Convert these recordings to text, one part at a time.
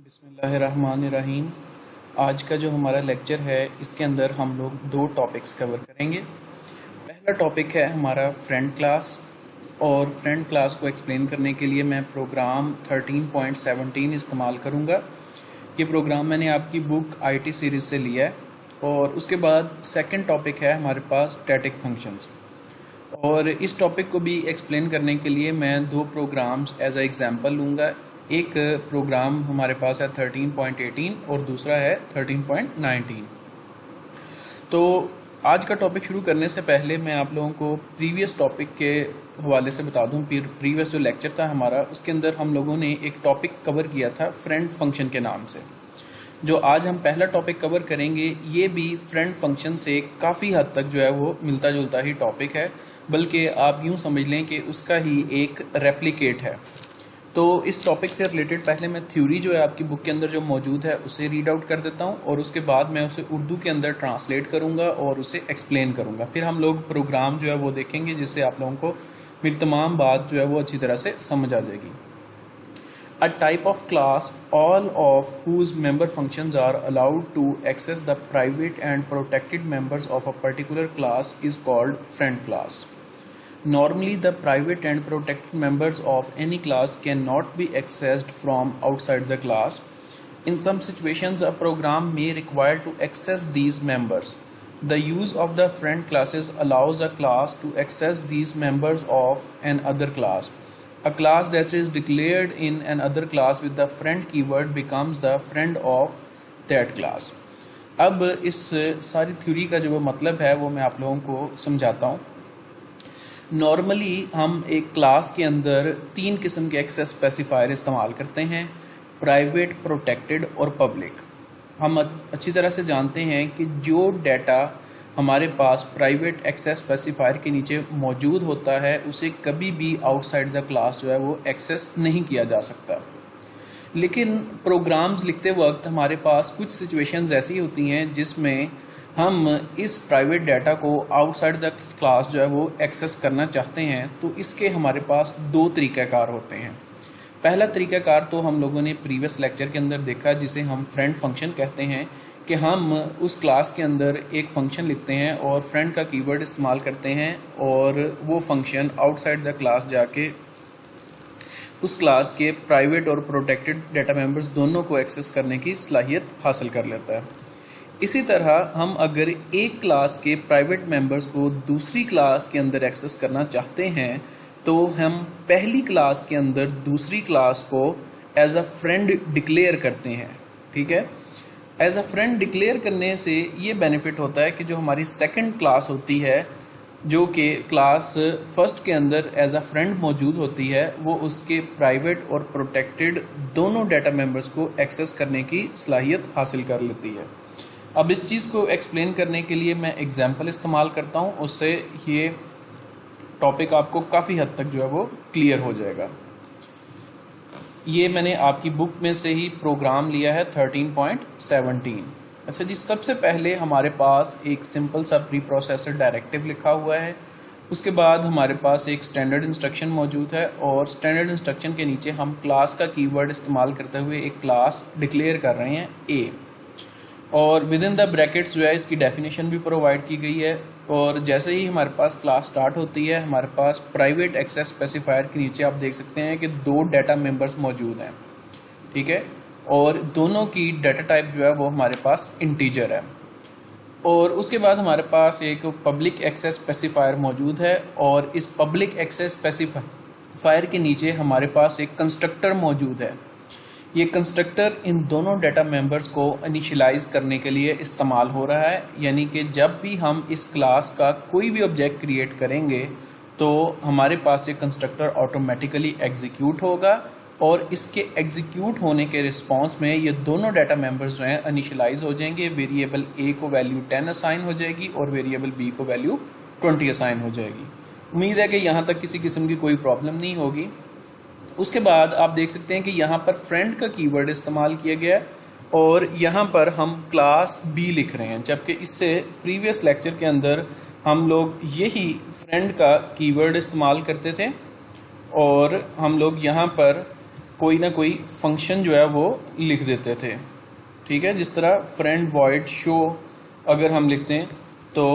बिस्मिल्लाहिर्रहमानिर्रहीम। आज का जो हमारा लेक्चर है इसके अंदर हम लोग दो टॉपिक्स कवर करेंगे। पहला टॉपिक है हमारा फ्रेंड क्लास, और फ्रेंड क्लास को एक्सप्लेन करने के लिए मैं प्रोग्राम 13.17 इस्तेमाल करूंगा। ये प्रोग्राम मैंने आपकी बुक आईटी सीरीज़ से लिया है। और उसके बाद सेकंड टॉपिक है हमारे पास स्टैटिक फंक्शंस, और इस टॉपिक को भी एक्सप्लेन करने के लिए मैं दो प्रोग्राम्स एज अ एग्जांपल लूँगा। एक प्रोग्राम हमारे पास है 13.18 और दूसरा है 13.19। तो आज का टॉपिक शुरू करने से पहले मैं आप लोगों को प्रीवियस टॉपिक के हवाले से बता दूं। फिर प्रीवियस जो लेक्चर था हमारा, उसके अंदर हम लोगों ने एक टॉपिक कवर किया था फ्रेंड फंक्शन के नाम से। जो आज हम पहला टॉपिक कवर करेंगे ये भी फ्रेंड फंक्शन से काफ़ी हद तक जो है वो मिलता जुलता ही टॉपिक है, बल्कि आप यूं समझ लें कि उसका ही एक रेप्लिकेट है। तो इस टॉपिक से रिलेटेड पहले मैं थ्योरी जो है आपकी बुक के अंदर जो मौजूद है उसे रीड आउट कर देता हूं, और उसके बाद मैं उसे उर्दू के अंदर ट्रांसलेट करूंगा और उसे एक्सप्लेन करूंगा। फिर हम लोग प्रोग्राम जो है वो देखेंगे, जिससे आप लोगों को मेरी तमाम बात जो है वो अच्छी तरह से समझ आ जाएगी। A type of class, all of whose member functions are allowed to access the private and protected members of a particular class is called friend class. Normally, the private and protected members of any class cannot be accessed from outside the class. In some situations, a program may require to access these members. The use of the friend classes allows a class to access these members of another class. A class that is declared in another class with the friend keyword becomes the friend of that class. अब इस सारी theory का जो मतलब है वो मैं आप लोगों को समझाता हूँ। नॉर्मली हम एक क्लास के अंदर तीन किस्म के एक्सेस स्पेसिफायर इस्तेमाल करते हैं: प्राइवेट, प्रोटेक्टेड और पब्लिक। हम अच्छी तरह से जानते हैं कि जो डाटा हमारे पास प्राइवेट एक्सेस स्पेसिफायर के नीचे मौजूद होता है उसे कभी भी आउटसाइड द क्लास जो है वो एक्सेस नहीं किया जा सकता। लेकिन प्रोग्राम्स लिखते वक्त हमारे पास कुछ सिचुएशंस ऐसी होती हैं जिसमें हम इस प्राइवेट डाटा को आउटसाइड द क्लास जो है वो एक्सेस करना चाहते हैं। तो इसके हमारे पास दो तरीक़ाकार होते हैं। पहला तरीक़ाकार तो हम लोगों ने प्रीवियस लेक्चर के अंदर देखा, जिसे हम फ्रेंड फंक्शन कहते हैं, कि हम उस क्लास के अंदर एक फंक्शन लिखते हैं और फ्रेंड का कीवर्ड इस्तेमाल करते हैं, और वो फंक्शन आउटसाइड द क्लास जाके उस क्लास के प्राइवेट और प्रोटेक्टेड डाटा मेंबर्स दोनों को एक्सेस करने की सलाहियत हासिल कर लेता है। इसी तरह हम अगर एक क्लास के प्राइवेट मेंबर्स को दूसरी क्लास के अंदर एक्सेस करना चाहते हैं तो हम पहली क्लास के अंदर दूसरी क्लास को एज अ फ्रेंड डिक्लेयर करते हैं। ठीक है, एज अ फ्रेंड डिक्लेयर करने से ये बेनिफिट होता है कि जो हमारी सेकंड क्लास होती है, जो कि क्लास फर्स्ट के अंदर एज अ फ्रेंड मौजूद होती है, वो उसके प्राइवेट और प्रोटेक्टेड दोनों डाटा मेंबर्स को एक्सेस करने की सलाहियत हासिल कर लेती है। अब इस चीज़ को एक्सप्लेन करने के लिए मैं एग्जाम्पल इस्तेमाल करता हूँ, उससे ये टॉपिक आपको काफ़ी हद तक जो है वो क्लियर हो जाएगा। ये मैंने आपकी बुक में से ही प्रोग्राम लिया है 13.17। अच्छा जी, सबसे पहले हमारे पास एक सिंपल सा प्री प्रोसेसर डायरेक्टिव लिखा हुआ है। उसके बाद हमारे पास एक स्टैंडर्ड इंस्ट्रक्शन मौजूद है, और स्टैंडर्ड इंस्ट्रक्शन के नीचे हम क्लास का कीवर्ड इस्तेमाल करते हुए एक क्लास डिक्लेयर कर रहे हैं ए, और विद इन द ब्रैकेट्स जो है इसकी डेफिनेशन भी प्रोवाइड की गई है। और जैसे ही हमारे पास क्लास स्टार्ट होती है, हमारे पास प्राइवेट एक्सेस स्पेसिफायर के नीचे आप देख सकते हैं कि दो डाटा मेंबर्स मौजूद हैं। ठीक है, और दोनों की डाटा टाइप जो है वो हमारे पास इंटीजर है। और उसके बाद हमारे पास एक पब्लिक एक्सेस स्पेसिफायर मौजूद है, और इस पब्लिक एक्सेस स्पेसिफायर के नीचे हमारे पास एक कंस्ट्रक्टर मौजूद है। ये कंस्ट्रक्टर इन दोनों डाटा मेंबर्स को इनिशियलाइज करने के लिए इस्तेमाल हो रहा है, यानी कि जब भी हम इस क्लास का कोई भी ऑब्जेक्ट क्रिएट करेंगे तो हमारे पास ये कंस्ट्रक्टर ऑटोमेटिकली एग्जीक्यूट होगा, और इसके एग्जीक्यूट होने के रिस्पांस में ये दोनों डाटा मेंबर्स जो हैं इनिशियलाइज हो जाएंगे। वेरिएबल ए को वैल्यू 10 असाइन हो जाएगी और वेरिएबल बी को वैल्यू 20 असाइन हो जाएगी। उम्मीद है कि यहाँ तक किसी किस्म की कोई प्रॉब्लम नहीं होगी। उसके बाद आप देख सकते हैं कि यहाँ पर फ्रेंड का कीवर्ड इस्तेमाल किया गया है, और यहाँ पर हम क्लास बी लिख रहे हैं, जबकि इससे प्रीवियस लेक्चर के अंदर हम लोग यही फ्रेंड का कीवर्ड इस्तेमाल करते थे, और हम लोग यहाँ पर कोई ना कोई फंक्शन जो है वो लिख देते थे। ठीक है, जिस तरह फ्रेंड वॉइड शो अगर हम लिखते हैं तो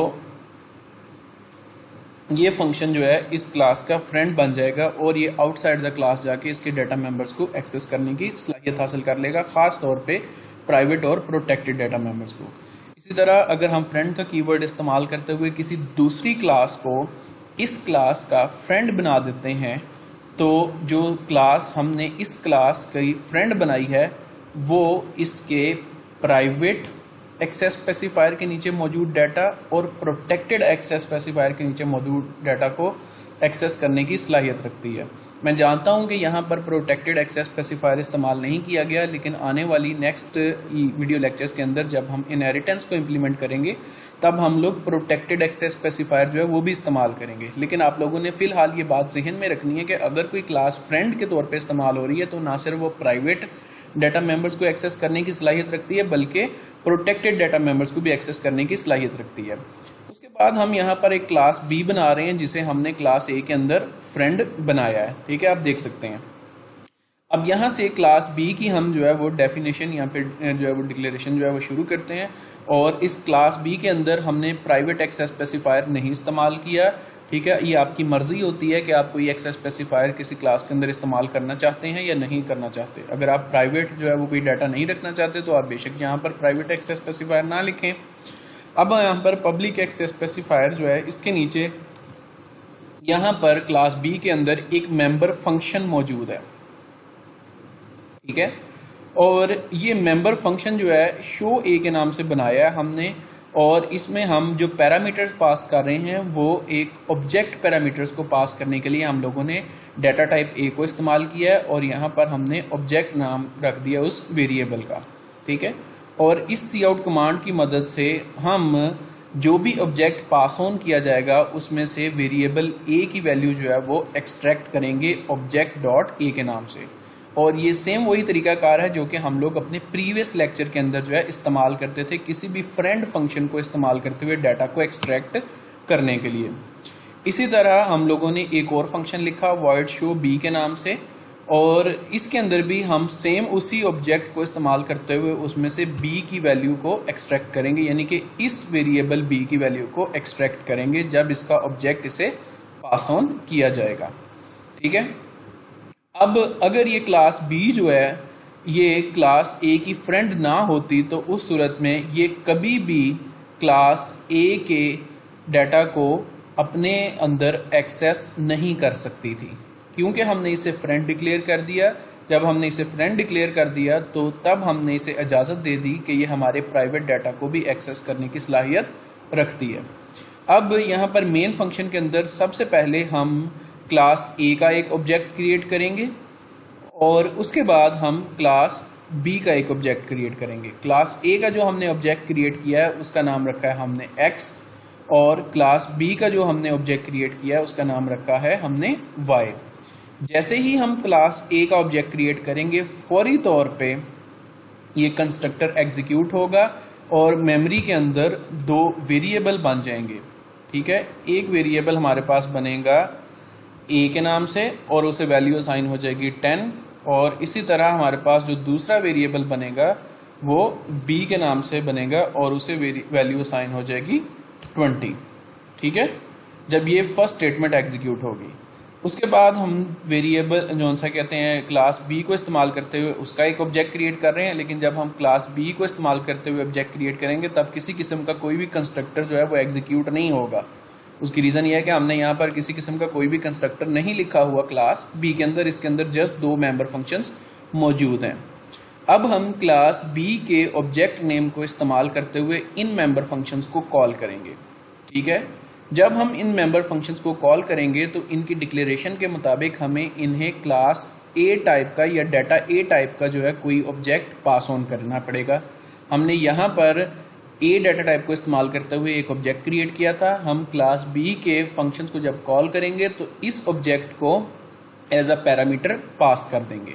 ये फंक्शन जो है इस क्लास का फ्रेंड बन जाएगा और ये आउटसाइड द क्लास जाके इसके डाटा मेंबर्स को एक्सेस करने की सलाहियत हासिल कर लेगा, खास तौर पे प्राइवेट और प्रोटेक्टेड डाटा मेंबर्स को। इसी तरह अगर हम फ्रेंड का कीवर्ड इस्तेमाल करते हुए किसी दूसरी क्लास को इस क्लास का फ्रेंड बना देते हैं तो जो क्लास हमने इस क्लास की फ्रेंड बनाई है वो इसके प्राइवेट एक्सेस स्पेसिफायर के नीचे मौजूद डाटा और प्रोटेक्टेड एक्सेस स्पेसिफायर के नीचे मौजूद डाटा को एक्सेस करने की सलाहियत रखती है। मैं जानता हूं कि यहाँ पर प्रोटेक्टेड एक्सेस स्पेसिफायर इस्तेमाल नहीं किया गया, लेकिन आने वाली नेक्स्ट वीडियो लेक्चर्स के अंदर जब हम इनहेरिटेंस को इम्प्लीमेंट करेंगे तब हम लोग प्रोटेक्टेड एक्सेस स्पेसिफायर जो है वो भी इस्तेमाल करेंगे। लेकिन आप लोगों ने फिलहाल ये बात जहन में रखनी है कि अगर कोई क्लास फ्रेंड के तौर पर इस्तेमाल हो रही है तो ना सिर्फ वो प्राइवेट डाटा मेंबर्स को एक्सेस करने की सलाहियत रखती है बल्कि प्रोटेक्टेड डाटा मेंबर्स को भी एक्सेस करने की सलाहियत रखती है। उसके बाद हम यहाँ पर एक क्लास बी बना रहे हैं जिसे हमने क्लास ए के अंदर फ्रेंड बनाया है। ठीक है, आप देख सकते हैं। अब यहाँ से क्लास बी की हम जो है वो डेफिनेशन यहाँ पे जो है वो डिक्लेरेशन जो है वो शुरू करते हैं और इस क्लास बी के अंदर हमने प्राइवेट एक्सेस स्पेसिफायर नहीं इस्तेमाल किया। ठीक है, ये आपकी मर्जी होती है कि आप कोई एक्सेस स्पेसिफायर किसी क्लास के अंदर इस्तेमाल करना चाहते हैं या नहीं करना चाहते। अगर आप प्राइवेट जो है वो कोई डाटा नहीं रखना चाहते तो आप बेशक यहाँ पर प्राइवेट एक्सेस स्पेसिफायर ना लिखें। अब यहाँ पर पब्लिक एक्सेस स्पेसिफायर जो है इसके नीचे यहाँ पर क्लास बी के अंदर एक मेंबर फंक्शन मौजूद है। ठीक है, और ये मेंबर फंक्शन जो है शो ए के नाम से बनाया है हमने और इसमें हम जो पैरामीटर्स पास कर रहे हैं वो एक ऑब्जेक्ट पैरामीटर्स को पास करने के लिए हम लोगों ने डाटा टाइप ए को इस्तेमाल किया है और यहाँ पर हमने ऑब्जेक्ट नाम रख दिया उस वेरिएबल का। ठीक है, और इस सी आउट कमांड की मदद से हम जो भी ऑब्जेक्ट पास ऑन किया जाएगा उसमें से वेरिएबल ए की वैल्यू जो है वो एक्सट्रैक्ट करेंगे ऑब्जेक्ट डॉट ए के नाम से। और ये सेम वही तरीकाकार है जो कि हम लोग अपने प्रीवियस लेक्चर के अंदर जो है इस्तेमाल करते थे किसी भी फ्रेंड फंक्शन को इस्तेमाल करते हुए डाटा को एक्सट्रैक्ट करने के लिए। इसी तरह हम लोगों ने एक और फंक्शन लिखा वॉइड शो बी के नाम से और इसके अंदर भी हम सेम उसी ऑब्जेक्ट को इस्तेमाल करते हुए उसमें से बी की वैल्यू को एक्सट्रैक्ट करेंगे, यानी कि इस वेरिएबल बी की वैल्यू को एक्सट्रैक्ट करेंगे जब इसका ऑब्जेक्ट इसे पास ऑन किया जाएगा। ठीक है, अब अगर ये क्लास बी जो है ये क्लास ए की फ्रेंड ना होती तो उस सूरत में ये कभी भी क्लास ए के डाटा को अपने अंदर एक्सेस नहीं कर सकती थी, क्योंकि हमने इसे फ्रेंड डिक्लेयर कर दिया। जब हमने इसे फ्रेंड डिक्लेयर कर दिया तो तब हमने इसे इजाज़त दे दी कि ये हमारे प्राइवेट डाटा को भी एक्सेस करने की सलाहियत रखती है। अब यहाँ पर मेन फंक्शन के अंदर सबसे पहले हम क्लास ए का एक ऑब्जेक्ट क्रिएट करेंगे और उसके बाद हम क्लास बी का एक ऑब्जेक्ट क्रिएट करेंगे। क्लास ए का जो हमने ऑब्जेक्ट क्रिएट किया है उसका नाम रखा है हमने एक्स और क्लास बी का जो हमने ऑब्जेक्ट क्रिएट किया है उसका नाम रखा है हमने वाई। जैसे ही हम क्लास ए का ऑब्जेक्ट क्रिएट करेंगे फौरी तौर पे ये कंस्ट्रक्टर एग्जीक्यूट होगा और मेमोरी के अंदर दो वेरिएबल बन जाएंगे। ठीक है, एक वेरिएबल हमारे पास बनेगा ए के नाम से और उसे वैल्यू असाइन हो जाएगी 10 और इसी तरह हमारे पास जो दूसरा वेरिएबल बनेगा वो बी के नाम से बनेगा और उसे वैल्यू असाइन हो जाएगी 20। ठीक है, जब ये फर्स्ट स्टेटमेंट एग्जीक्यूट होगी उसके बाद हम वेरिएबल जो सा कहते हैं क्लास बी को इस्तेमाल करते हुए उसका एक ऑब्जेक्ट क्रिएट कर रहे हैं, लेकिन जब हम क्लास बी को इस्तेमाल करते हुए ऑब्जेक्ट क्रिएट करेंगे तब किसी किस्म का कोई भी कंस्ट्रक्टर जो है वो एग्जीक्यूट नहीं होगा। उसकी रीज़न ये है कि हमने यहाँ पर किसी किस्म का कोई भी कंस्ट्रक्टर नहीं लिखा हुआ क्लास बी के अंदर, इसके अंदर जस्ट दो मेंबर फंक्शंस मौजूद हैं। अब हम क्लास बी के ऑब्जेक्ट नेम को इस्तेमाल करते हुए इन मेंबर फंक्शंस को कॉल करेंगे। ठीक है, जब हम इन मेंबर फंक्शंस को कॉल करेंगे तो इनकी डिक्लेरेशन के मुताबिक हमें इन्हें क्लास ए टाइप का या डाटा ए टाइप का जो है कोई ऑब्जेक्ट पास ऑन करना पड़ेगा। हमने यहाँ पर ए डाटा टाइप को इस्तेमाल करते हुए एक ऑब्जेक्ट क्रिएट किया था। हम क्लास बी के फंक्शंस को जब कॉल करेंगे तो इस ऑब्जेक्ट को एज अ पैरामीटर पास कर देंगे।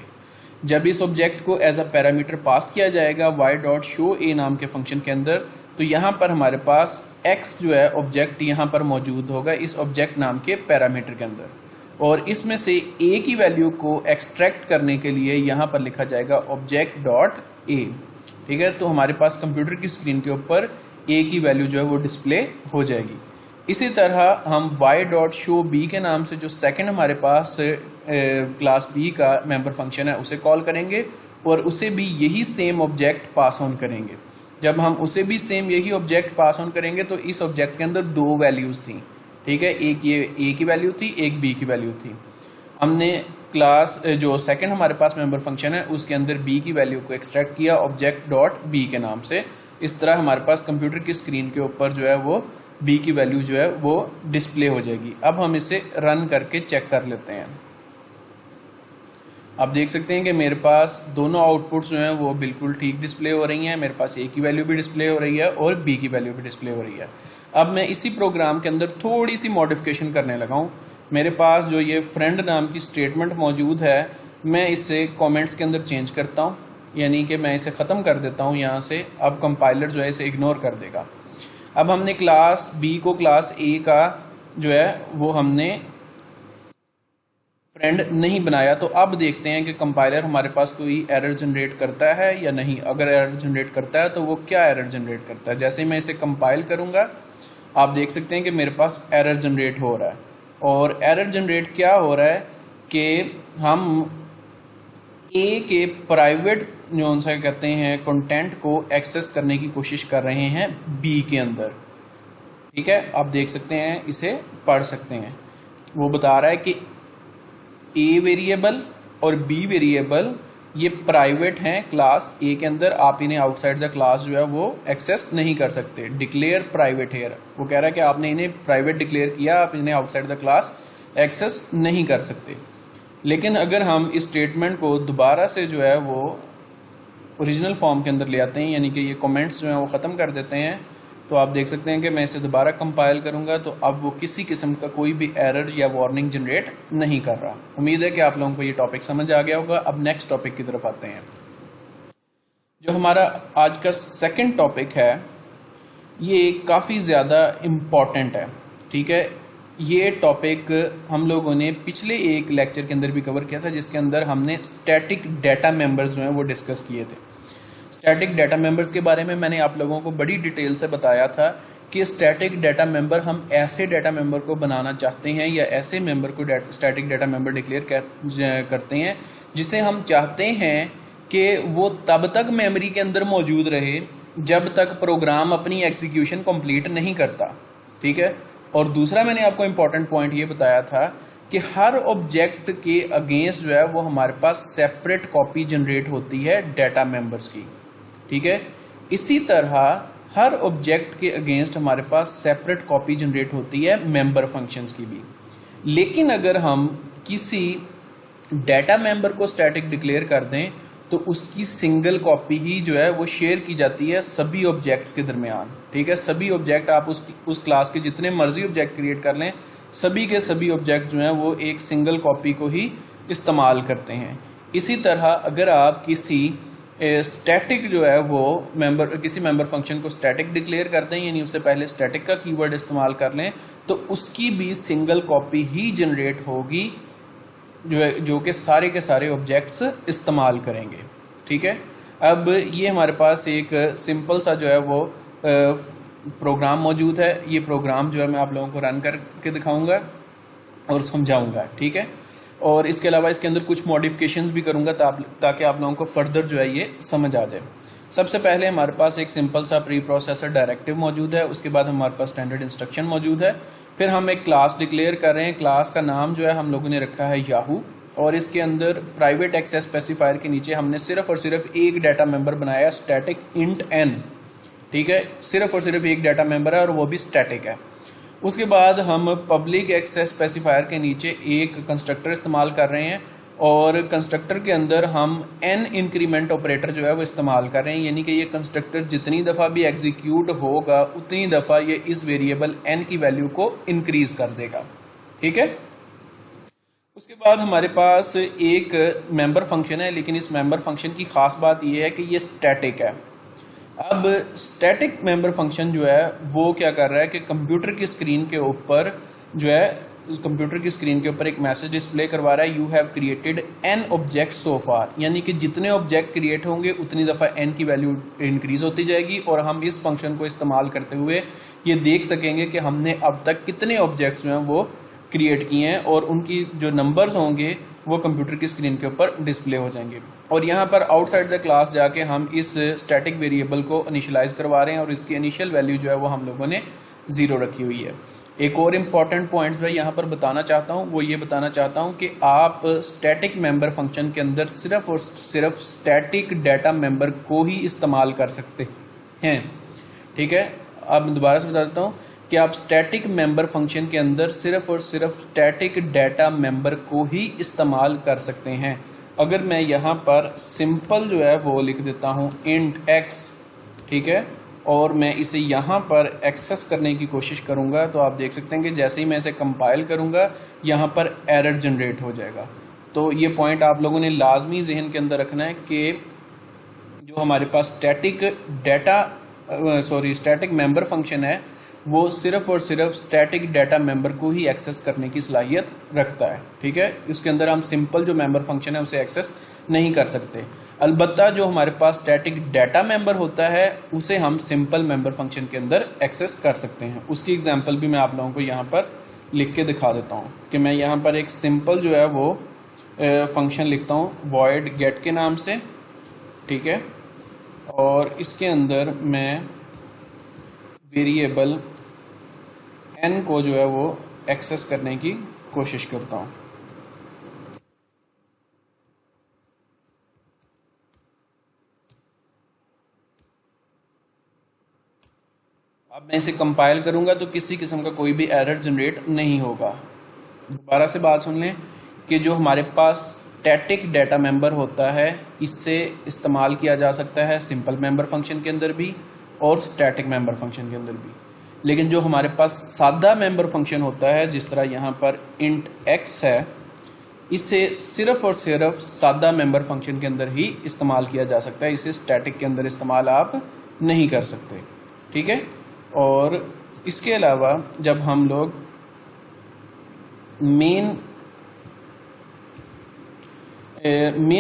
जब इस ऑब्जेक्ट को एज अ पैरामीटर पास किया जाएगा वाई डॉट शो ए नाम के फंक्शन के अंदर तो यहाँ पर हमारे पास एक्स जो है ऑब्जेक्ट यहाँ पर मौजूद होगा इस ऑब्जेक्ट नाम के पैरामीटर के अंदर और इसमें से ए की वैल्यू को एक्सट्रैक्ट करने के लिए यहाँ पर लिखा जाएगा ऑब्जेक्ट डॉट ए। ठीक है, तो हमारे पास कंप्यूटर की स्क्रीन के ऊपर ए की वैल्यू जो है वो डिस्प्ले हो जाएगी। इसी तरह हम y.showB के नाम से जो सेकंड हमारे पास क्लास B का मेंबर फंक्शन है उसे कॉल करेंगे और उसे भी यही सेम ऑब्जेक्ट पास ऑन करेंगे। जब हम उसे भी सेम यही ऑब्जेक्ट पास ऑन करेंगे तो इस ऑब्जेक्ट के अंदर दो वैल्यूज थी। ठीक है, एक ये ए की वैल्यू थी, एक बी की वैल्यू थी। हमने क्लास जो सेकंड हमारे पास मेंबर फंक्शन है उसके अंदर बी की वैल्यू को एक्सट्रैक्ट किया ऑब्जेक्ट डॉट बी के नाम से। इस तरह हमारे पास कंप्यूटर की स्क्रीन के ऊपर जो है वो बी की वैल्यू जो है वो डिस्प्ले हो जाएगी। अब हम इसे रन करके चेक कर लेते हैं। आप देख सकते हैं कि मेरे पास दोनों आउटपुट्स जो हैं वो बिल्कुल ठीक डिस्प्ले हो रही हैं। मेरे पास ए की वैल्यू भी डिस्प्ले हो रही है और बी की वैल्यू भी डिस्प्ले हो रही है। अब मैं इसी प्रोग्राम के अंदर थोड़ी सी मॉडिफिकेशन करने लगा हूँ। मेरे पास जो ये फ्रेंड नाम की स्टेटमेंट मौजूद है, मैं इसे कमेंट्स के अंदर चेंज करता हूँ, यानी कि मैं इसे ख़त्म कर देता हूँ यहाँ से। अब कंपाइलर जो है इसे इग्नोर कर देगा। अब हमने क्लास बी को क्लास ए का जो है वो हमने फ्रेंड नहीं बनाया। तो अब देखते हैं कि कंपाइलर हमारे पास कोई एरर जनरेट करता है या नहीं। अगर एरर जनरेट करता है तो वो क्या एरर जनरेट करता है। जैसे ही मैं इसे कंपाइल करूंगा आप देख सकते हैं कि मेरे पास एरर जनरेट हो रहा है। और एरर जनरेट क्या हो रहा है कि हम ए के प्राइवेट जो सा कहते हैं कंटेंट को एक्सेस करने की कोशिश कर रहे हैं बी के अंदर। ठीक है, आप देख सकते हैं, इसे पढ़ सकते हैं। वो बता रहा है कि ए वेरिएबल और बी वेरिएबल ये प्राइवेट हैं क्लास ए के अंदर, आप इन्हें आउटसाइड द क्लास जो है वो एक्सेस नहीं कर सकते। डिक्लेयर प्राइवेट हेयर, वो कह रहा है कि आपने इन्हें प्राइवेट डिक्लेयर किया, आप इन्हें आउटसाइड द क्लास एक्सेस नहीं कर सकते। लेकिन अगर हम इस स्टेटमेंट को दोबारा से जो है वो ओरिजिनल फॉर्म के अंदर ले आते हैं, यानी कि ये कमेंट्स जो हैं वो ख़त्म कर देते हैं, तो आप देख सकते हैं कि मैं इसे दोबारा कंपाइल करूंगा तो अब वो किसी किस्म का कोई भी एरर या वार्निंग जनरेट नहीं कर रहा। उम्मीद है कि आप लोगों को ये टॉपिक समझ आ गया होगा। अब नेक्स्ट टॉपिक की तरफ आते हैं। जो हमारा आज का सेकंड टॉपिक है ये काफ़ी ज़्यादा इम्पॉर्टेंट है। ठीक है, ये टॉपिक हम लोगों ने पिछले एक लेक्चर के अंदर भी कवर किया था, जिसके अंदर हमने स्टैटिक डाटा मेंबर्स जो हैं वो डिस्कस किए थे। स्टैटिक डाटा मेंबर्स के बारे में मैंने आप लोगों को बड़ी डिटेल से बताया था कि स्टैटिक डाटा मेंबर हम ऐसे डाटा मेंबर को बनाना चाहते हैं या ऐसे मेंबर को स्टैटिक डाटा मेंबर डिक्लेयर करते हैं जिसे हम चाहते हैं कि वो तब तक मेमोरी के अंदर मौजूद रहे जब तक प्रोग्राम अपनी एग्जीक्यूशन कंप्लीट नहीं करता। ठीक है, और दूसरा मैंने आपको इंपॉर्टेंट पॉइंट ये बताया था कि हर ऑब्जेक्ट के अगेंस्ट जो है वो हमारे पास सेपरेट कॉपी जनरेट होती है डाटा मेंबर्स की। ठीक है, इसी तरह हर ऑब्जेक्ट के अगेंस्ट हमारे पास सेपरेट कॉपी जनरेट होती है मेंबर फंक्शंस की भी। लेकिन अगर हम किसी डाटा मेंबर को स्टैटिक डिक्लेयर कर दें तो उसकी सिंगल कॉपी ही जो है वो शेयर की जाती है सभी ऑब्जेक्ट्स के दरमियान। ठीक है, सभी ऑब्जेक्ट आप उस क्लास के जितने मर्जी ऑब्जेक्ट क्रिएट कर लें, सभी के सभी ऑब्जेक्ट जो हैं वो एक सिंगल कॉपी को ही इस्तेमाल करते हैं। इसी तरह अगर आप किसी स्टैटिक जो है वो किसी मेंबर फंक्शन को स्टैटिक डिक्लेयर करते हैं, यानी उससे पहले स्टैटिक का कीवर्ड इस्तेमाल कर लें, तो उसकी भी सिंगल कॉपी ही जनरेट होगी जो कि सारे के सारे ऑब्जेक्ट्स इस्तेमाल करेंगे। ठीक है, अब ये हमारे पास एक सिंपल सा जो है वो प्रोग्राम मौजूद है। ये प्रोग्राम जो है मैं आप लोगों को रन करके दिखाऊंगा और समझाऊंगा। ठीक है, और इसके अलावा इसके अंदर कुछ मॉडिफिकेशंस भी करूंगा ताकि आप लोगों को फर्दर जो है ये समझ आ जाए। सबसे पहले हमारे पास एक सिंपल सा प्री प्रोसेसर डायरेक्टिव मौजूद है। उसके बाद हमारे पास स्टैंडर्ड इंस्ट्रक्शन मौजूद है। फिर हम एक क्लास डिक्लेयर कर रहे हैं। क्लास का नाम जो है हम लोगों ने रखा है याहू, और इसके अंदर प्राइवेट एक्सेस स्पेसिफायर के नीचे हमने सिर्फ और सिर्फ एक डाटा मेंबर बनाया, स्टैटिक इंट एन। ठीक है, सिर्फ और सिर्फ एक डाटा मेंबर है और वो भी स्टैटिक है। उसके बाद हम पब्लिक एक्सेस स्पेसिफायर के नीचे एक कंस्ट्रक्टर इस्तेमाल कर रहे हैं और कंस्ट्रक्टर के अंदर हम एन इंक्रीमेंट ऑपरेटर जो है वो इस्तेमाल कर रहे हैं, यानी कि ये कंस्ट्रक्टर जितनी दफ़ा भी एग्जीक्यूट होगा उतनी दफ़ा ये इस वेरिएबल एन की वैल्यू को इंक्रीज कर देगा। ठीक है, उसके बाद हमारे पास एक मेंबर फंक्शन है, लेकिन इस मेंबर फंक्शन की खास बात यह है कि ये स्टैटिक है। अब स्टैटिक मेंबर फंक्शन जो है वो क्या कर रहा है कि कंप्यूटर की स्क्रीन के ऊपर जो है कंप्यूटर की स्क्रीन के ऊपर एक मैसेज डिस्प्ले करवा रहा है, you have created an object so far, यानी कि जितने ऑब्जेक्ट क्रिएट होंगे उतनी दफ़ा एन की वैल्यू इंक्रीज होती जाएगी और हम इस फंक्शन को इस्तेमाल करते हुए ये देख सकेंगे कि हमने अब तक कितने ऑब्जेक्ट्स जो हैं वो क्रिएट किए हैं और उनकी जो नंबर्स होंगे वो कंप्यूटर की स्क्रीन के ऊपर डिस्प्ले हो जाएंगे। और यहाँ पर आउटसाइड द क्लास जाके हम इस स्टैटिक वेरिएबल को इनिशियलाइज करवा रहे हैं और इसकी इनिशियल वैल्यू जो है वो हम लोगों ने 0 रखी हुई है। एक और इम्पॉर्टेंट पॉइंट जो है यहाँ पर बताना चाहता हूँ वो ये बताना चाहता हूँ कि आप स्टैटिक मेंबर फंक्शन के अंदर सिर्फ और सिर्फ स्टैटिक डाटा मेंबर को ही इस्तेमाल कर सकते हैं। ठीक है, अब दोबारा से बता देता हूँ कि आप स्टैटिक मेंबर फंक्शन के अंदर सिर्फ और सिर्फ स्टैटिक डाटा मेंबर को ही इस्तेमाल कर सकते हैं। अगर मैं यहाँ पर सिंपल जो है वो लिख देता हूँ int x, ठीक है, और मैं इसे यहाँ पर एक्सेस करने की कोशिश करूँगा तो आप देख सकते हैं कि जैसे ही मैं इसे कंपाइल करूँगा यहाँ पर एरर जनरेट हो जाएगा। तो ये पॉइंट आप लोगों ने लाजमी जहन के अंदर रखना है कि जो हमारे पास स्टैटिक मेंबर फंक्शन है वो सिर्फ और सिर्फ स्टैटिक डाटा मेंबर को ही एक्सेस करने की सलाहियत रखता है। ठीक है, इसके अंदर हम सिंपल जो मेंबर फंक्शन है उसे एक्सेस नहीं कर सकते। अलबत्ता जो हमारे पास स्टैटिक डाटा मेंबर होता है उसे हम सिंपल मेंबर फंक्शन के अंदर एक्सेस कर सकते हैं। उसकी एग्जांपल भी मैं आप लोगों को यहाँ पर लिख के दिखा देता हूँ कि मैं यहाँ पर एक सिंपल जो है वो फंक्शन लिखता हूँ void get के नाम से। ठीक है, और इसके अंदर मैं वेरिएबल n को जो है वो एक्सेस करने की कोशिश करता हूँ। अब मैं इसे कंपाइल करूंगा तो किसी किस्म का कोई भी एरर जनरेट नहीं होगा। दोबारा से बात सुन लें कि जो हमारे पास स्टैटिक डाटा मेंबर होता है इससे इस्तेमाल किया जा सकता है सिंपल मेंबर फंक्शन के अंदर भी और स्टैटिक मेंबर फंक्शन के अंदर भी, लेकिन जो हमारे पास सादा मेंबर फंक्शन होता है जिस तरह यहाँ पर int x है, इसे सिर्फ और सिर्फ सादा मेंबर फंक्शन के अंदर ही इस्तेमाल किया जा सकता है, इसे स्टैटिक के अंदर इस्तेमाल आप नहीं कर सकते। ठीक है, और इसके अलावा जब हम लोग मेन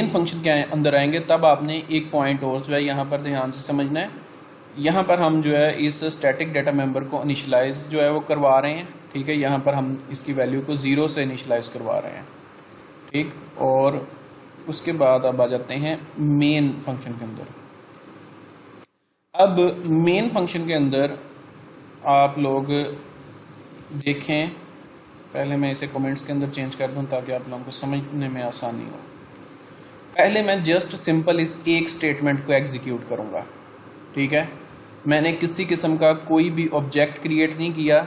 फंक्शन के अंदर आएंगे तब आपने एक पॉइंट और जो है यहाँ पर ध्यान से समझना है। यहाँ पर हम जो है इस स्टैटिक डाटा मेंबर को इनिशियलाइज जो है वो करवा रहे हैं। ठीक है, यहाँ पर हम इसकी वैल्यू को 0 से इनिशियलाइज करवा रहे हैं। ठीक, और उसके बाद अब आ जाते हैं मेन फंक्शन के अंदर। अब मेन फंक्शन के अंदर आप लोग देखें, पहले मैं इसे कमेंट्स के अंदर चेंज कर दूं ताकि आप लोगों को समझने में आसानी हो। पहले मैं जस्ट सिंपल इस एक स्टेटमेंट को एग्जीक्यूट करूंगा। ठीक है, मैंने किसी किस्म का कोई भी ऑब्जेक्ट क्रिएट नहीं किया,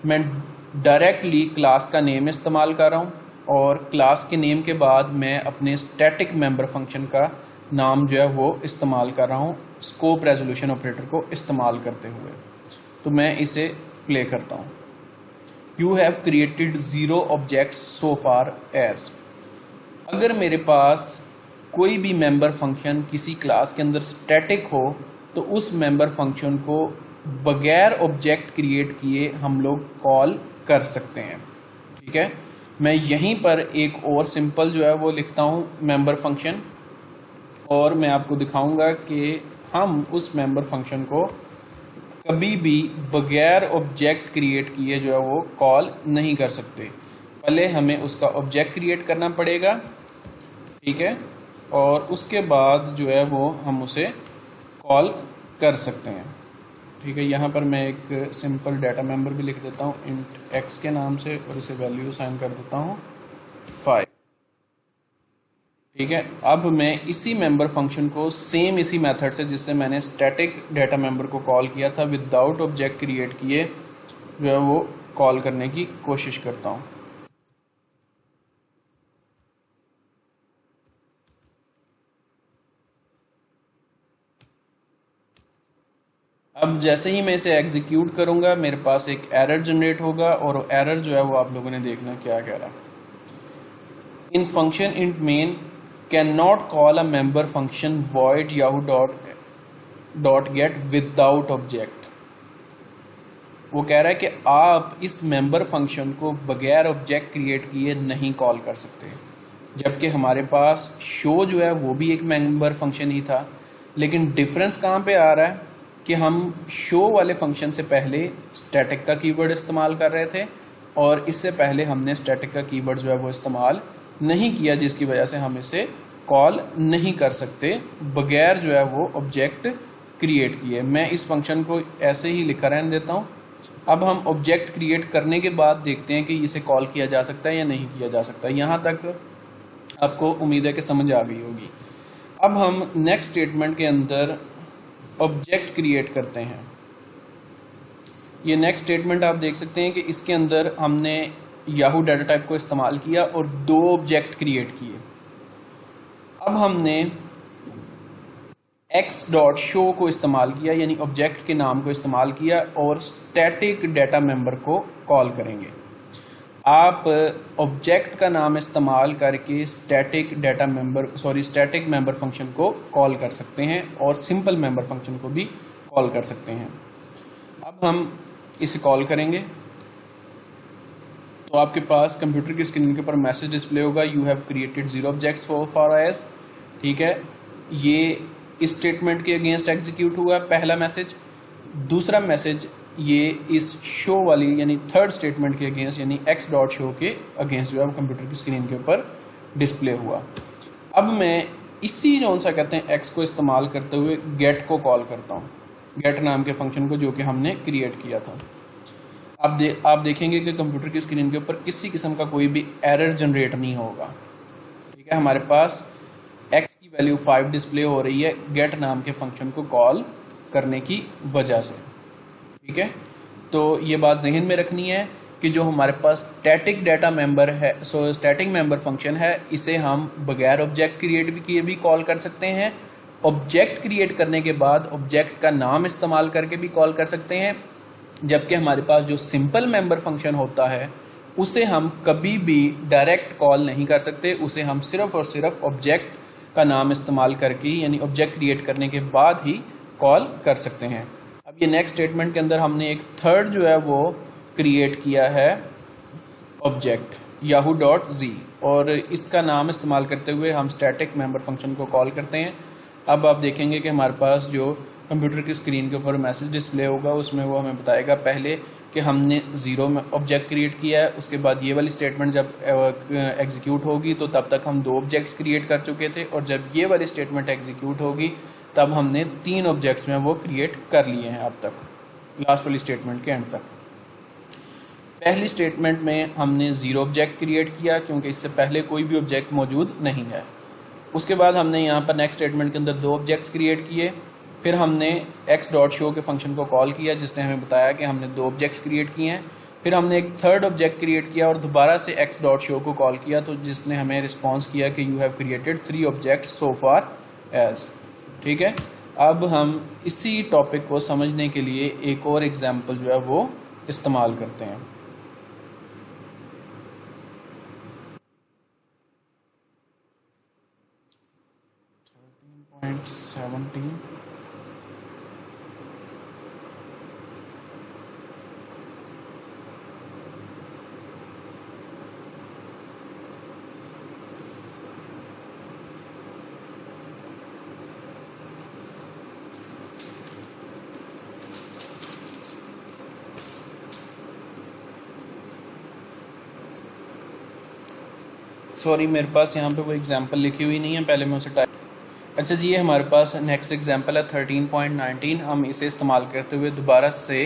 मैं डायरेक्टली क्लास का नेम इस्तेमाल कर रहा हूँ और क्लास के नेम के बाद मैं अपने स्टैटिक मेंबर फंक्शन का नाम जो है वो इस्तेमाल कर रहा हूँ स्कोप रेजोल्यूशन ऑपरेटर को इस्तेमाल करते हुए। तो मैं इसे प्ले करता हूँ। You have created 0 objects so far as. अगर मेरे पास कोई भी मेंबर फंक्शन किसी क्लास के अंदर स्टैटिक हो तो उस मेंबर फंक्शन को बगैर ऑब्जेक्ट क्रिएट किए हम लोग कॉल कर सकते हैं। ठीक है, मैं यहीं पर एक और सिंपल जो है वो लिखता हूँ मेंबर फंक्शन, और मैं आपको दिखाऊंगा कि हम उस मेंबर फंक्शन को कभी भी बगैर ऑब्जेक्ट क्रिएट किए जो है वो कॉल नहीं कर सकते। पहले हमें उसका ऑब्जेक्ट क्रिएट करना पड़ेगा। ठीक है, और उसके बाद जो है वो हम उसे कॉल कर सकते हैं। ठीक है, यहाँ पर मैं एक सिंपल डाटा मेंबर भी लिख देता हूँ int x के नाम से और इसे वैल्यू असाइन कर देता हूँ 5। ठीक है, अब मैं इसी मेंबर फंक्शन को सेम इसी मेथड से जिससे मैंने स्टैटिक डाटा मेंबर को कॉल किया था विदाउट ऑब्जेक्ट क्रिएट किए जो है वो कॉल करने की कोशिश करता हूँ। अब जैसे ही मैं इसे एग्जीक्यूट करूंगा मेरे पास एक एरर जनरेट होगा और एरर जो है वो आप लोगों ने देखना क्या कह रहा है। इन function int main cannot call a member function void yahoo dot get without object। वो कह रहा है कि आप इस मेंबर फंक्शन को बगैर ऑब्जेक्ट क्रिएट किए नहीं कॉल कर सकते, जबकि हमारे पास शो जो है वो भी एक मेंबर फंक्शन ही था। लेकिन डिफरेंस कहाँ पे आ रहा है कि हम शो वाले फंक्शन से पहले स्टैटिक का कीवर्ड इस्तेमाल कर रहे थे और इससे पहले हमने स्टैटिक का कीवर्ड जो है वो इस्तेमाल नहीं किया, जिसकी वजह से हम इसे कॉल नहीं कर सकते बगैर जो है वो ऑब्जेक्ट क्रिएट किए। मैं इस फंक्शन को ऐसे ही लिखा रहने देता हूँ। अब हम ऑब्जेक्ट क्रिएट करने के बाद देखते हैं कि इसे कॉल किया जा सकता है या नहीं किया जा सकता। यहाँ तक आपको उम्मीद है कि समझ आ गई होगी। अब हम नेक्स्ट स्टेटमेंट के अंदर ऑब्जेक्ट क्रिएट करते हैं। ये नेक्स्ट स्टेटमेंट आप देख सकते हैं कि इसके अंदर हमने याहू डाटा टाइप को इस्तेमाल किया और 2 ऑब्जेक्ट क्रिएट किए। अब हमने x.show को इस्तेमाल किया, यानी ऑब्जेक्ट के नाम को इस्तेमाल किया और स्टैटिक डाटा मेंबर को कॉल करेंगे। आप ऑब्जेक्ट का नाम इस्तेमाल करके स्टैटिक मेंबर फंक्शन को कॉल कर सकते हैं और सिंपल मेंबर फंक्शन को भी कॉल कर सकते हैं। अब हम इसे कॉल करेंगे तो आपके पास कंप्यूटर की स्क्रीन के ऊपर मैसेज डिस्प्ले होगा, you have created 0 objects for S. ठीक है, ये इस स्टेटमेंट के अगेंस्ट एग्जीक्यूट हुआ पहला मैसेज। दूसरा मैसेज ये इस शो वाली यानी थर्ड स्टेटमेंट के अगेंस्ट यानी x.show के अगेंस्ट जो है कंप्यूटर की स्क्रीन के ऊपर डिस्प्ले हुआ। अब मैं इसी जो सा कहते हैं x को इस्तेमाल करते हुए गेट को कॉल करता हूँ, गेट नाम के फंक्शन को जो कि हमने क्रिएट किया था। आप देखेंगे कि कंप्यूटर की स्क्रीन के ऊपर किसी किस्म का कोई भी एरर जनरेट नहीं होगा। ठीक है, हमारे पास x की वैल्यू 5 डिस्प्ले हो रही है गेट नाम के फंक्शन को कॉल करने की वजह से। ठीक है, तो ये बात जहन में रखनी है कि जो हमारे पास स्टैटिक डाटा मेंबर है, स्टैटिक मेंबर फंक्शन है, इसे हम बगैर ऑब्जेक्ट क्रिएट भी किए भी कॉल कर सकते हैं। ऑब्जेक्ट क्रिएट करने के बाद ऑब्जेक्ट का नाम इस्तेमाल करके भी कॉल कर सकते हैं, जबकि हमारे पास जो सिंपल मेंबर फंक्शन होता है उसे हम कभी भी डायरेक्ट कॉल नहीं कर सकते। उसे हम सिर्फ और सिर्फ ऑब्जेक्ट का नाम इस्तेमाल करके यानी ऑब्जेक्ट क्रिएट करने के बाद ही कॉल कर सकते हैं। अब ये नेक्स्ट स्टेटमेंट के अंदर हमने एक थर्ड जो है वो क्रिएट किया है ऑब्जेक्ट yahoo.z और इसका नाम इस्तेमाल करते हुए हम स्टैटिक मेंबर फंक्शन को कॉल करते हैं। अब आप देखेंगे कि हमारे पास जो कंप्यूटर की स्क्रीन के ऊपर मैसेज डिस्प्ले होगा उसमें वो हमें बताएगा पहले कि हमने 0 ऑब्जेक्ट क्रिएट किया है, उसके बाद ये वाली स्टेटमेंट जब एग्जीक्यूट होगी तो तब तक हम 2 ऑब्जेक्ट्स क्रिएट कर चुके थे और जब ये वाली स्टेटमेंट एग्जीक्यूट होगी तब हमने 3 ऑब्जेक्ट्स में वो क्रिएट कर लिए हैं अब तक, लास्ट वाली स्टेटमेंट के एंड तक। पहली स्टेटमेंट में हमने 0 ऑब्जेक्ट क्रिएट किया क्योंकि इससे पहले कोई भी ऑब्जेक्ट मौजूद नहीं है। उसके बाद हमने यहाँ पर नेक्स्ट स्टेटमेंट के अंदर 2 ऑब्जेक्ट्स क्रिएट किए, फिर हमने x.show के फंक्शन को कॉल किया जिसने हमें बताया कि हमने 2 ऑब्जेक्ट्स क्रिएट किए हैं। फिर हमने एक थर्ड ऑब्जेक्ट क्रिएट किया और दोबारा से x.show को कॉल किया तो जिसने हमें रिस्पॉन्स किया कि you have created 3 objects so far as. ठीक है, अब हम इसी टॉपिक को समझने के लिए एक और एग्जाम्पल जो है वो इस्तेमाल करते हैं। सॉरी, मेरे पास यहाँ पे वो एग्जांपल लिखी हुई नहीं है, पहले मैं उसे टाइप। अच्छा जी, ये हमारे पास नेक्स्ट एग्जांपल है 13.19। हम इसे इस्तेमाल करते हुए दोबारा से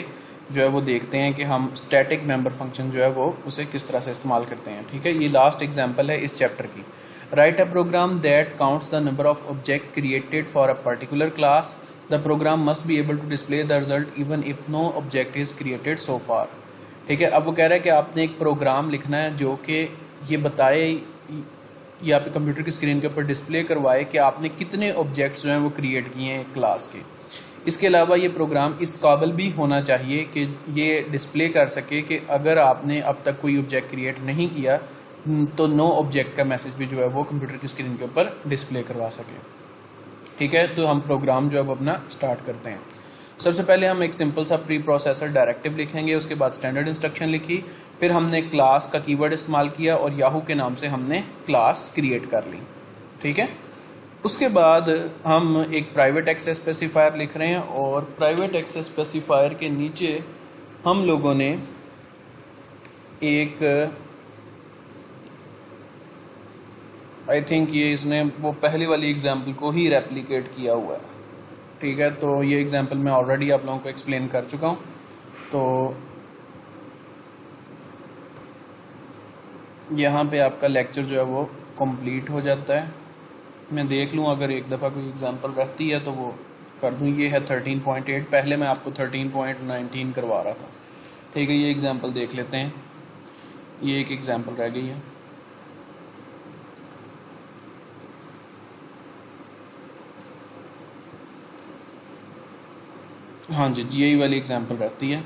जो है वो देखते हैं कि हम स्टैटिक मेंबर फंक्शन जो है वो उसे किस तरह से इस्तेमाल करते हैं। ठीक है, ये लास्ट एग्जांपल है इस चैप्टर की। Write a program that counts the number of object created for a particular class. The program must be able to display the result even if no object is created so far. ठीक है, अब वो कह रहा है कि आपने एक प्रोग्राम लिखना है जो कि ये बताए या आपके कंप्यूटर की स्क्रीन के ऊपर डिस्प्ले करवाए कि आपने कितने ऑब्जेक्ट्स जो हैं वो क्रिएट किए हैं क्लास के। इसके अलावा ये प्रोग्राम इस काबिल भी होना चाहिए कि ये डिस्प्ले कर सके कि अगर आपने अब तक कोई ऑब्जेक्ट क्रिएट नहीं किया तो नो ऑब्जेक्ट का मैसेज भी जो है वो कंप्यूटर की स्क्रीन के ऊपर डिस्प्ले करवा सके। ठीक है, तो हम प्रोग्राम जो है वो अपना स्टार्ट करते हैं। सबसे पहले हम एक सिंपल सा प्री प्रोसेसर डायरेक्टिव लिखेंगे, उसके बाद स्टैंडर्ड इंस्ट्रक्शन लिखी, फिर हमने क्लास का कीवर्ड इस्तेमाल किया और याहू के नाम से हमने क्लास क्रिएट कर ली। ठीक है, उसके बाद हम एक प्राइवेट एक्सेस स्पेसिफायर लिख रहे हैं और प्राइवेट एक्सेस स्पेसिफायर के नीचे हम लोगों ने एक आई थिंक ये इसने वो पहली वाली एग्जाम्पल को ही रेप्लिकेट किया हुआ है। ठीक है, तो ये एग्जाम्पल मैं ऑलरेडी आप लोगों को एक्सप्लेन कर चुका हूँ। तो यहाँ पे आपका लेक्चर जो है वो कंप्लीट हो जाता है। मैं देख लूँ अगर एक दफ़ा कोई एग्जाम्पल रहती है तो वो कर दूँ। ये है 13.8, पहले मैं आपको 13.19 करवा रहा था। ठीक है, ये एग्जाम्पल देख लेते हैं। ये एक एग्जाम्पल रह गई है। हाँ जी, यही वाली एग्जाम्पल रहती है।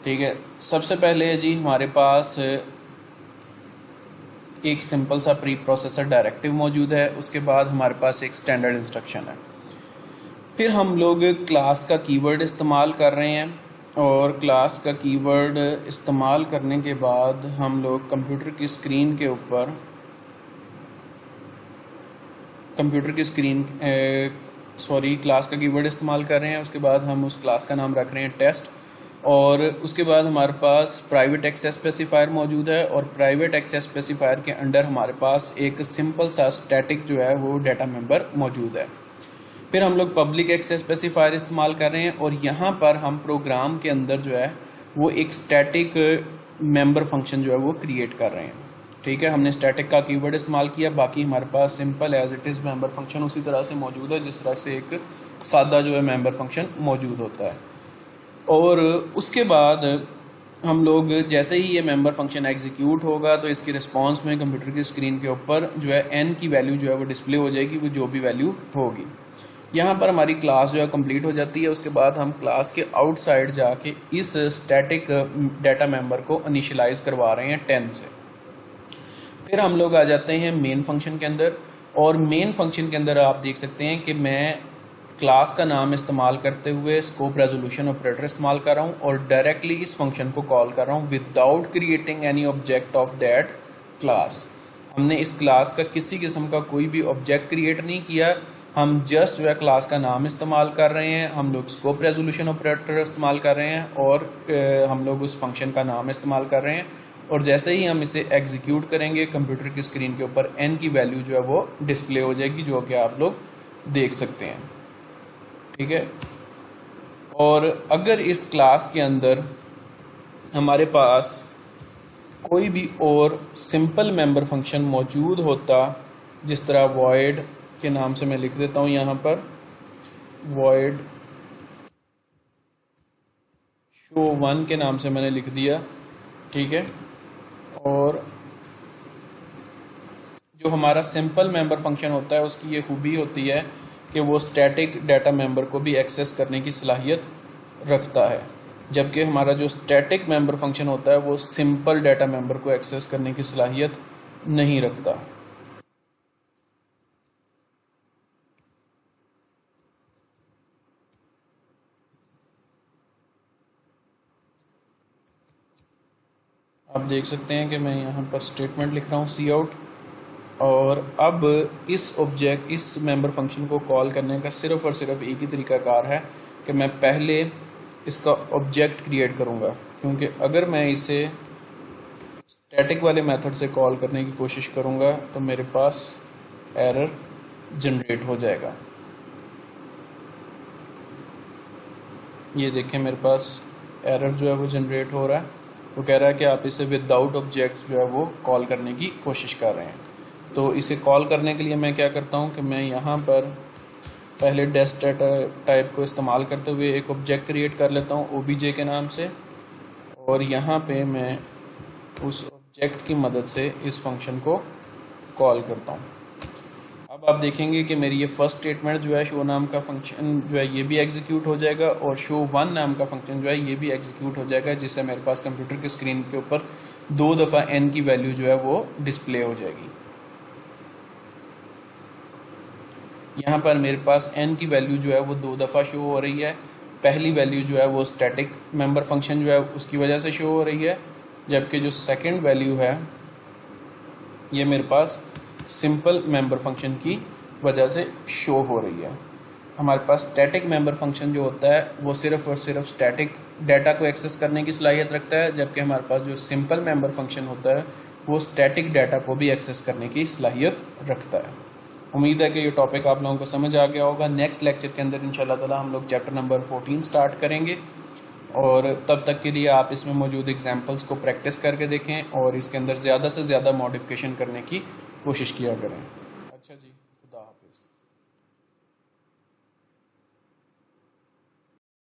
ठीक है, सबसे पहले जी हमारे पास एक सिंपल सा प्री प्रोसेसर डायरेक्टिव मौजूद है, उसके बाद हमारे पास एक स्टैंडर्ड इंस्ट्रक्शन है। फिर हम लोग क्लास का कीवर्ड इस्तेमाल कर रहे हैं और क्लास का कीवर्ड इस्तेमाल करने के बाद हम लोग कंप्यूटर की स्क्रीन क्लास का कीवर्ड इस्तेमाल कर रहे हैं। उसके बाद हम उस क्लास का नाम रख रहे हैं टेस्ट और उसके बाद हमारे पास प्राइवेट एक्सेस स्पेसिफायर मौजूद है और प्राइवेट एक्सेस स्पेसिफायर के अंडर हमारे पास एक सिंपल सा स्टैटिक जो है वो डाटा मेंबर मौजूद है। फिर हम लोग पब्लिक एक्सेस स्पेसिफायर इस्तेमाल कर रहे हैं और यहाँ पर हम प्रोग्राम के अंदर जो है वो एक स्टैटिक मेंबर फंक्शन जो है वो क्रिएट कर रहे हैं। ठीक है, हमने स्टैटिक का कीवर्ड इस्तेमाल किया, बाकी हमारे पास simple as it is member function उसी तरह से मौजूद है जिस तरह से एक सादा जो है मेंबर फंक्शन मौजूद होता है। और उसके बाद हम लोग जैसे ही ये मेंबर फंक्शन एग्जीक्यूट होगा तो इसकी रिस्पांस में कंप्यूटर की स्क्रीन के ऊपर जो है n की वैल्यू जो है वो डिस्प्ले हो जाएगी, वो जो भी वैल्यू होगी। यहाँ पर हमारी क्लास जो है कंप्लीट हो जाती है। उसके बाद हम क्लास के आउटसाइड जाके इस स्टैटिक डाटा मेंबर को इनिशियलाइज करवा रहे हैं 10 से। फिर हम लोग आ जाते हैं मेन फंक्शन के अंदर और मेन फंक्शन के अंदर आप देख सकते हैं कि मैं क्लास का नाम इस्तेमाल करते हुए स्कोप रेजोल्यूशन ऑपरेटर इस्तेमाल कर रहा हूँ और डायरेक्टली इस फंक्शन को कॉल कर रहा हूँ without creating any object of that class. हमने इस क्लास का किसी किस्म का कोई भी ऑब्जेक्ट क्रिएट नहीं किया, हम जस्ट जो है क्लास का नाम इस्तेमाल कर रहे हैं, हम लोग स्कोप रेजोल्यूशन ऑपरेटर इस्तेमाल कर रहे हैं और हम लोग उस फंक्शन का नाम इस्तेमाल कर रहे हैं। और जैसे ही हम इसे एग्जीक्यूट करेंगे कंप्यूटर की स्क्रीन के ऊपर n की वैल्यू जो है वो डिस्प्ले हो जाएगी, जो कि आप लोग देख सकते हैं। ठीक है, और अगर इस क्लास के अंदर हमारे पास कोई भी और सिंपल मेंबर फंक्शन मौजूद होता, जिस तरह void के नाम से मैं लिख देता हूं यहाँ पर void show1 के नाम से मैंने लिख दिया। ठीक है, और जो हमारा सिंपल मेंबर फंक्शन होता है उसकी ये खूबी होती है कि वो स्टैटिक डाटा मेंबर को भी एक्सेस करने की सलाहियत रखता है, जबकि हमारा जो स्टैटिक मेंबर फंक्शन होता है वो सिंपल डाटा मेंबर को एक्सेस करने की सलाहियत नहीं रखता। आप देख सकते हैं कि मैं यहाँ पर स्टेटमेंट लिख रहा हूँ सी आउट, और अब इस मेंबर फंक्शन को कॉल करने का सिर्फ और सिर्फ एक ही तरीकाकार है कि मैं पहले इसका ऑब्जेक्ट क्रिएट करूँगा, क्योंकि अगर मैं इसे स्टैटिक वाले मेथड से कॉल करने की कोशिश करूँगा तो मेरे पास एरर जनरेट हो जाएगा। ये देखें, मेरे पास एरर जो है वो जनरेट हो रहा है, वो कह रहा है कि आप इसे विदाउट ऑब्जेक्ट जो है वो कॉल करने की कोशिश कर रहे हैं। तो इसे कॉल करने के लिए मैं क्या करता हूँ कि मैं यहाँ पर पहले डेस्ट टाइप को इस्तेमाल करते हुए एक ऑब्जेक्ट क्रिएट कर लेता हूँ obj के नाम से, और यहाँ पे मैं उस ऑब्जेक्ट की मदद से इस फंक्शन को कॉल करता हूँ। अब आप देखेंगे कि मेरी ये फर्स्ट स्टेटमेंट जो है शो नाम का फंक्शन जो है ये भी एग्जीक्यूट हो जाएगा और show1 नाम का फंक्शन जो है ये भी एग्जीक्यूट हो जाएगा, जिससे मेरे पास कंप्यूटर की स्क्रीन के ऊपर 2 दफ़ा n की वैल्यू जो है वो डिस्प्ले हो जाएगी। यहाँ पर मेरे पास n की वैल्यू जो है वो 2 दफ़ा शो हो रही है, पहली वैल्यू जो है वो स्टैटिक मेंबर फंक्शन जो है उसकी वजह से शो हो रही है, जबकि जो सेकंड वैल्यू है ये मेरे पास सिंपल मेंबर फंक्शन की वजह से शो हो रही है। हमारे पास स्टैटिक मेंबर फंक्शन जो होता है वो सिर्फ और सिर्फ स्टैटिक डाटा को एक्सेस करने की सलाहियत रखता है, जबकि हमारे पास जो सिंपल मेंबर फंक्शन होता है वो स्टैटिक डाटा को भी एक्सेस करने की सलाहियत रखता है। उम्मीद है कि ये टॉपिक आप लोगों को समझ आ गया होगा। नेक्स्ट लेक्चर के अंदर इंशाल्लाह ताला हम लोग चैप्टर नंबर 14 स्टार्ट करेंगे, और तब तक के लिए आप इसमें मौजूद एग्जाम्पल्स को प्रैक्टिस करके देखें और इसके अंदर ज़्यादा से ज़्यादा मॉडिफिकेशन करने की कोशिश किया करें। अच्छा जी।